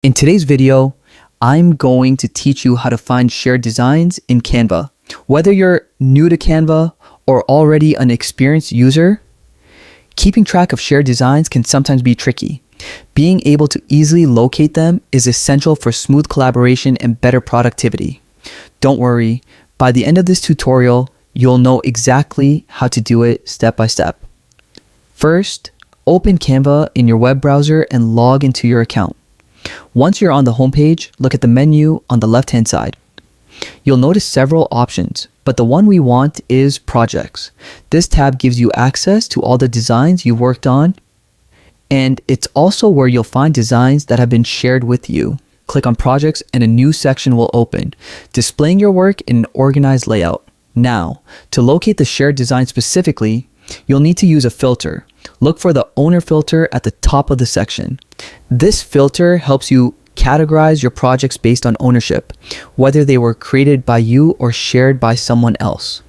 In today's video, I'm going to teach you how to find shared designs in Canva. Whether you're new to Canva or already an experienced user, keeping track of shared designs can sometimes be tricky. Being able to easily locate them is essential for smooth collaboration and better productivity. Don't worry, by the end of this tutorial, you'll know exactly how to do it step by step. First, open Canva in your web browser and log into your account. Once you're on the homepage, look at the menu on the left-hand side. You'll notice several options, but the one we want is Projects. This tab gives you access to all the designs you've worked on, and it's also where you'll find designs that have been shared with you. Click on Projects and a new section will open, displaying your work in an organized layout. Now, to locate the shared design specifically, you'll need to use a filter. Look for the owner filter at the top of the section. This filter helps you categorize your projects based on ownership, whether they were created by you or shared by someone else.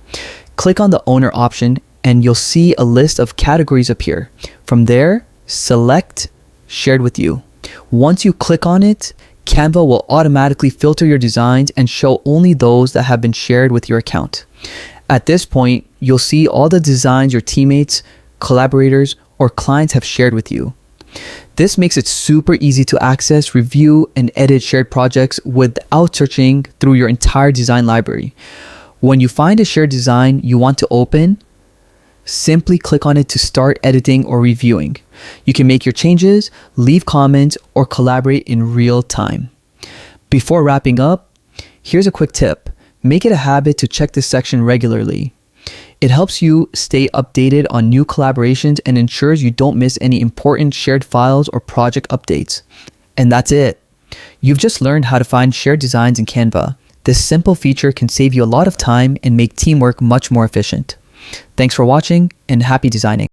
Click on the owner option and you'll see a list of categories appear. From there, select Shared with You. Once you click on it, Canva will automatically filter your designs and show only those that have been shared with your account. At this point, you'll see all the designs your teammates, collaborators, or clients have shared with you. This makes it super easy to access, review, and edit shared projects without searching through your entire design library. When you find a shared design you want to open, simply click on it to start editing or reviewing. You can make your changes, leave comments, or collaborate in real time. Before wrapping up, here's a quick tip. Make it a habit to check this section regularly. It helps you stay updated on new collaborations and ensures you don't miss any important shared files or project updates. And that's it. You've just learned how to find shared designs in Canva. This simple feature can save you a lot of time and make teamwork much more efficient. Thanks for watching and happy designing.